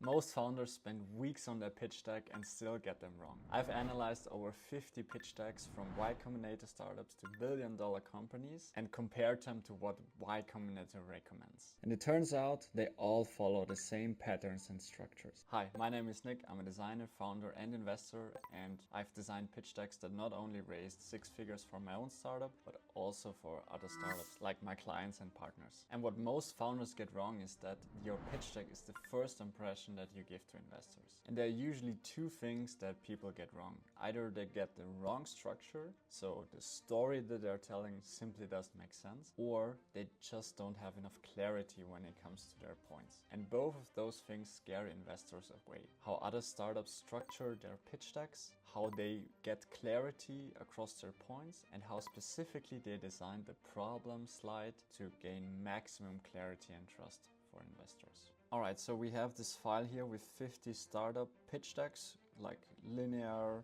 Most founders spend weeks on their pitch deck and still get them wrong. I've analyzed over 50 pitch decks from Y Combinator startups to billion-dollar companies and compared them to what Y Combinator recommends. And it turns out they all follow the same patterns and structures. Hi, my name is Nick. I'm a designer, founder and investor, and I've designed pitch decks that not only raised 6 figures for my own startup, but also for other startups like my clients and partners. And what most founders get wrong is that your pitch deck is the first impression that you give to investors. And there are usually two things that people get wrong. Either they get the wrong structure, so the story that they're telling simply doesn't make sense, or they just don't have enough clarity when it comes to their points. And both of those things scare investors away. How other startups structure their pitch decks, how they get clarity across their points, and how specifically they design the problem slide to gain maximum clarity and trust for investors. Alright, so we have this file here with 50 startup pitch decks, like Linear,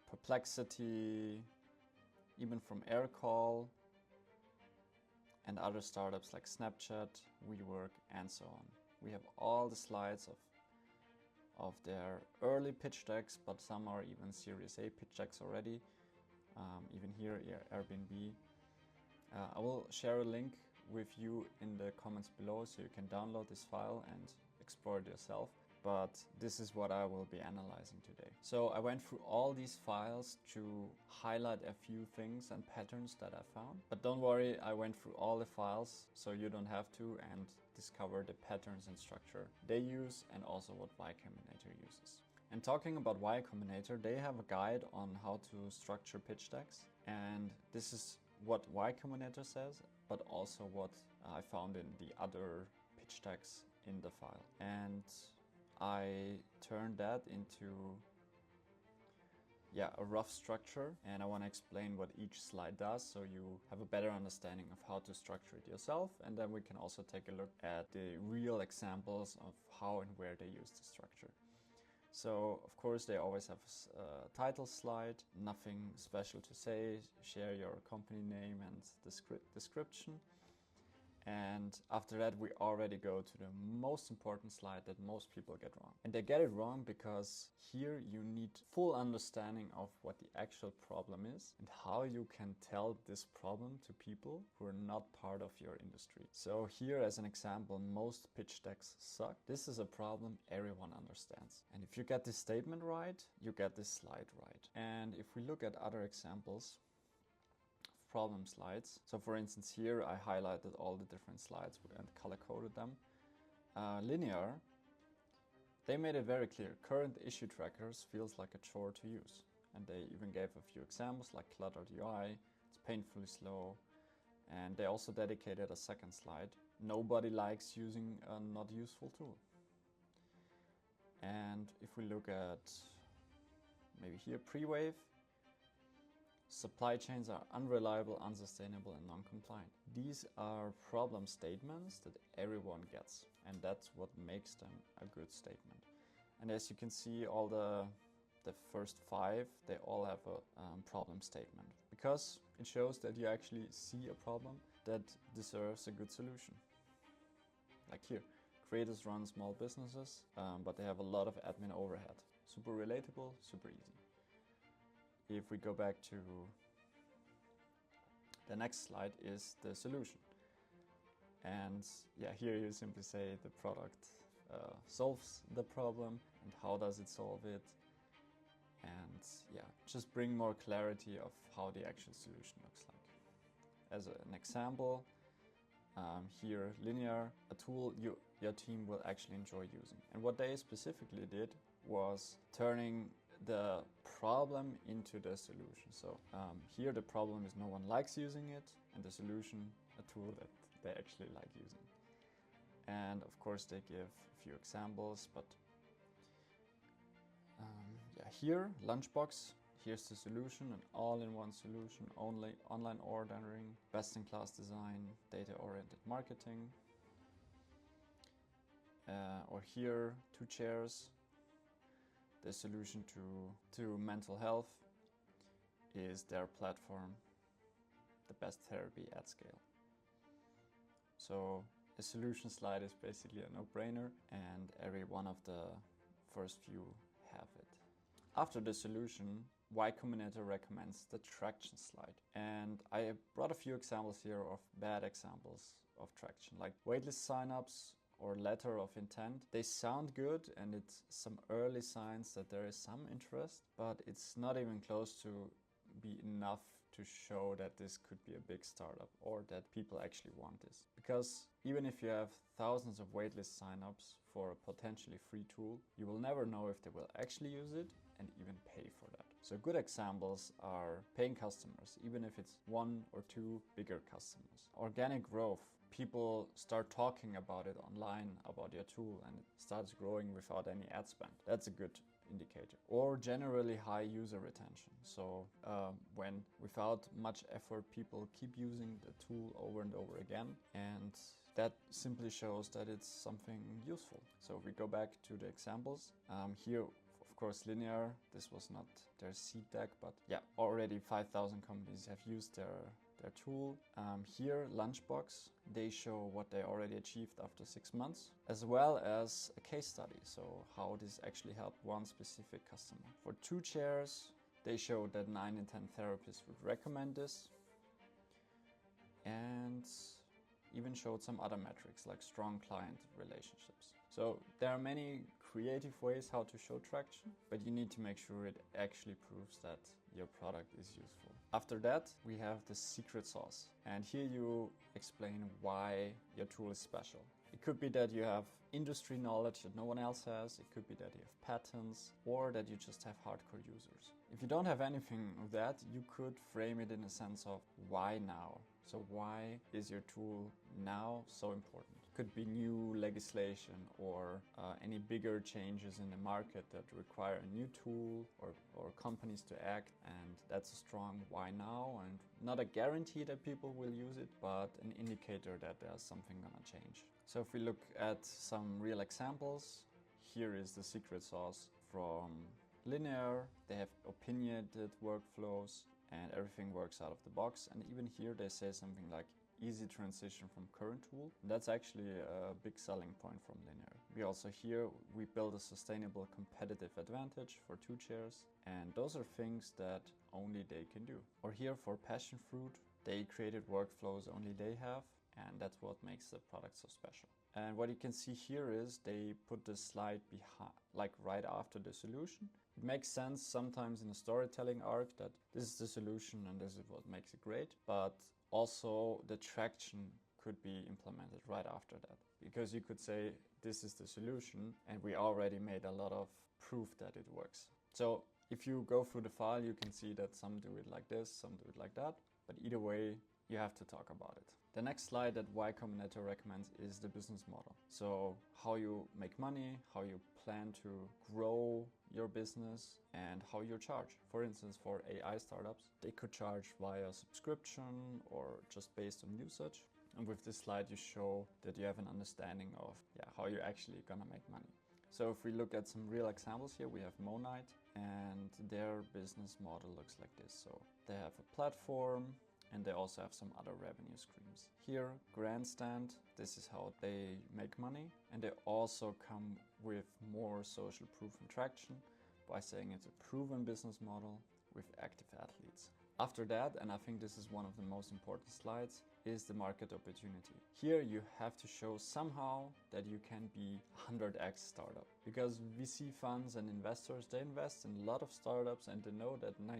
Perplexity, even from Aircall, and other startups like Snapchat, WeWork, and so on. We have all the slides of their early pitch decks, but some are even Series A pitch decks already. Even here, Airbnb. I will share a link with you in the comments below so you can download this file and explore it yourself. But this is what I will be analyzing today. So I went through all these files to highlight a few things and patterns that I found. But don't worry, I went through all the files so you don't have to, and discover the patterns and structure they use and also what Y Combinator uses. And talking about Y Combinator, they have a guide on how to structure pitch decks. And this is what Y Combinator says, but also what I found in the other pitch decks in the file. And I turned that into a rough structure, and I want to explain what each slide does so you have a better understanding of how to structure it yourself, and then we can also take a look at the real examples of how and where they use the structure. So, of course, they always have a title slide, nothing special to say, share your company name and the description. And after that, we already go to the most important slide that most people get wrong. And they get it wrong because here you need full understanding of what the actual problem is and how you can tell this problem to people who are not part of your industry. So here, as an example, most pitch decks suck. This is a problem everyone understands. And if you get this statement right, you get this slide right. And if we look at other examples, problem slides. So for instance, here I highlighted all the different slides and color coded them. Linear, they made it very clear. Current issue trackers feels like a chore to use. And they even gave a few examples like cluttered UI, it's painfully slow. And they also dedicated a second slide. Nobody likes using a not useful tool. And if we look at maybe here, pre-wave, supply chains are unreliable, unsustainable, and non-compliant. These are problem statements that everyone gets, and that's what makes them a good statement. And as you can see, all the first 5, they all have a problem statement, because it shows that you actually see a problem that deserves a good solution. Like here, creators run small businesses, but they have a lot of admin overhead. Super relatable, super easy. If we go back to the next slide is the solution. And here you simply say the product solves the problem and how does it solve it. And just bring more clarity of how the actual solution looks like. As an example, here Linear, a tool your team will actually enjoy using. And what they specifically did was turning the problem into the solution. So here the problem is no one likes using it, and the solution, a tool that they actually like using. And of course they give a few examples, but here, Lunchbox, here's the solution, an all-in-one solution, only online ordering, best-in-class design, data-oriented marketing. Or here, 2 chairs. The solution to mental health is their platform, the best therapy at scale. So a solution slide is basically a no-brainer, and every one of the first few have it. After the solution, Y Combinator recommends the traction slide. And I brought a few examples here of bad examples of traction, like waitlist signups or letter of intent. They sound good, and it's some early signs that there is some interest, but it's not even close to be enough to show that this could be a big startup or that people actually want this. Because even if you have thousands of waitlist signups for a potentially free tool, you will never know if they will actually use it and even pay for that. So good examples are paying customers, even if it's one or two bigger customers. Organic growth. People start talking about it online, about your tool, and it starts growing without any ad spend. That's a good indicator. Or generally high user retention. So when without much effort people keep using the tool over and over again, and that simply shows that it's something useful. So if we go back to the examples, here of course linear, this was not their seed deck, but yeah, already 5,000 companies have used their tool. Here, Lunchbox, they show what they already achieved after 6 months, as well as a case study, so how this actually helped one specific customer. For 2 chairs, they showed that 9 in 10 therapists would recommend this, and even showed some other metrics like strong client relationships. So there are many creative ways how to show traction, but you need to make sure it actually proves that your product is useful. After that, we have the secret sauce. And here you explain why your tool is special. It could be that you have industry knowledge that no one else has. It could be that you have patents, or that you just have hardcore users. If you don't have anything of that, you could frame it in a sense of why now? So why is your tool now so important? Could be new legislation or any bigger changes in the market that require a new tool or companies to act, and that's a strong why now, and not a guarantee that people will use it, but an indicator that there's something gonna change. So if we look at some real examples, here is the secret sauce from Linear. They have opinionated workflows and everything works out of the box, and even here they say something like easy transition from current tool. That's actually a big selling point from Linear. We also here, we build a sustainable competitive advantage for 2 chairs, and those are things that only they can do. Or here for Passion Fruit, they created workflows only they have, and that's what makes the product so special. And what you can see here is they put the slide behind, like right after the solution. It makes sense sometimes in a storytelling arc that this is the solution and this is what makes it great, but also the traction could be implemented right after that. Because you could say this is the solution and we already made a lot of proof that it works. So if you go through the file, you can see that some do it like this, some do it like that, but either way, you have to talk about it. The next slide that Y Combinator recommends is the business model. So how you make money, how you plan to grow your business, and how you charge. For instance, for AI startups, they could charge via subscription or just based on usage. And with this slide, you show that you have an understanding of how you're actually gonna make money. So if we look at some real examples here, we have Monite, and their business model looks like this. So they have a platform, and they also have some other revenue streams. Here, Grandstand, this is how they make money, and they also come with more social proof and traction by saying it's a proven business model with active athletes. After that, and I think this is one of the most important slides, is the market opportunity. Here you have to show somehow that you can be 100x startup, because VC funds and investors, they invest in a lot of startups and they know that 99%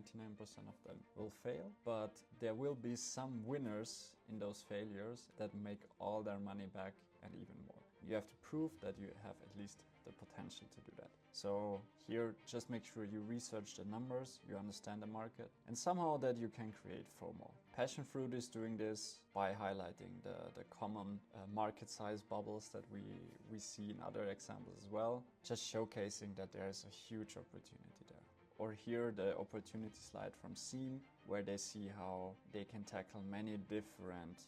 of them will fail, but there will be some winners in those failures that make all their money back and even more. You have to prove that you have at least the potential to do that. So here, just make sure you research the numbers, you understand the market, and somehow that you can create FOMO. Passion Fruit is doing this by highlighting the common market size bubbles that we see in other examples as well, just showcasing that there is a huge opportunity there. Or here, the opportunity slide from Seam, where they see how they can tackle many different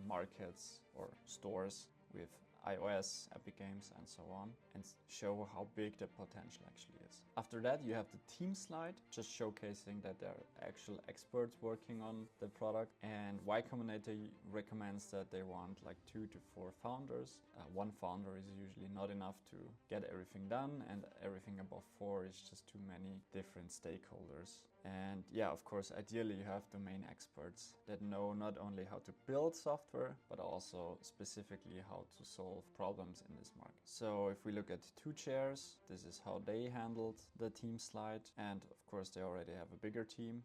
markets or stores with iOS, Epic Games, and so on, and show how big the potential actually is. After that, you have the team slide, just showcasing that there are actual experts working on the product, and Y Combinator recommends that they want like 2 to 4 founders. One founder is usually not enough to get everything done, and everything above 4 is just too many different stakeholders. And yeah, of course, ideally you have domain experts that know not only how to build software, but also specifically how to solve problems in this market. So if we look at 2Chairs, this is how they handled the team slide. And of course, they already have a bigger team.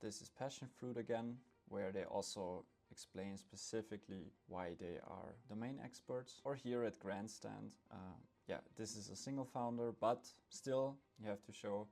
This is Passion Fruit again, where they also explain specifically why they are domain experts. Or here at Grandstand, yeah, this is a single founder, but still you have to show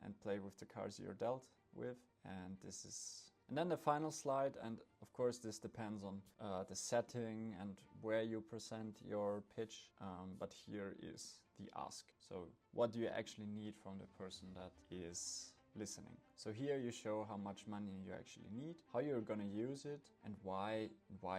and play with the cards you're dealt with. And this is, and then the final slide, and of course this depends on the setting and where you present your pitch, but here is the ask. So what do you actually need from the person that is listening? So here you show how much money you actually need, how you're gonna use it, and why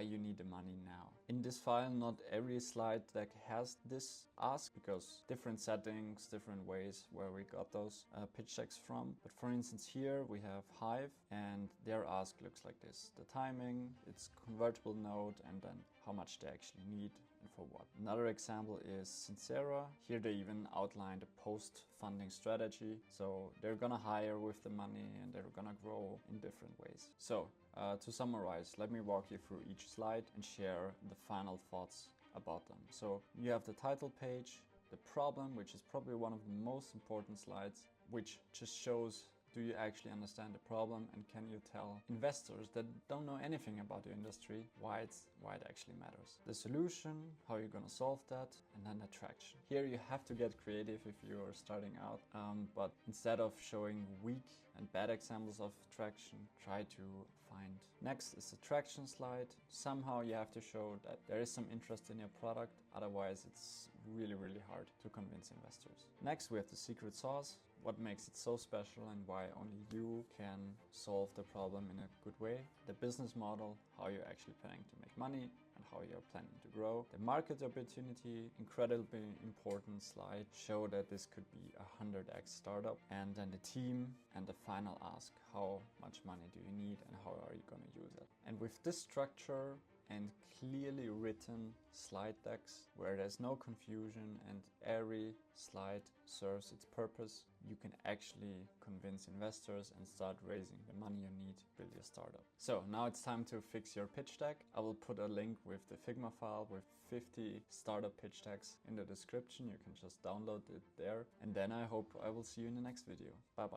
you need the money now. In this file, not every slide deck has this ask, because different settings, different ways where we got those pitch decks from. But for instance, here we have Hive, and their ask looks like this: the timing, its convertible note, and then how much they actually need and for what. Another example is Sincera. Here they even outlined a post-funding strategy. So they're gonna hire with the money, and they're gonna grow in different ways. So to summarize, let me walk you through each slide and share the final thoughts about them. So you have the title page, the problem, which is probably one of the most important slides, which just shows, do you actually understand the problem, and can you tell investors that don't know anything about the industry why it actually matters? The solution, how you're gonna solve that, and then the traction. Here you have to get creative if you are starting out, but instead of showing weak and bad examples of traction, try to find. Next is the traction slide. Somehow you have to show that there is some interest in your product, otherwise it's really hard to convince investors. Next we have the secret sauce. What makes it so special and why only you can solve the problem in a good way. The business model, how you're actually planning to make money and how you're planning to grow. The market opportunity, incredibly important slide, show that this could be a 100x startup. And then the team and the final ask, how much money do you need and how are you going to use it? And with this structure and clearly written slide decks where there's no confusion and every slide serves its purpose, you can actually convince investors and start raising the money you need to build your startup. So now it's time to fix your pitch deck. I will put a link with the Figma file with 50 startup pitch decks in the description. You can just download it there. And then I hope I will see you in the next video. Bye bye.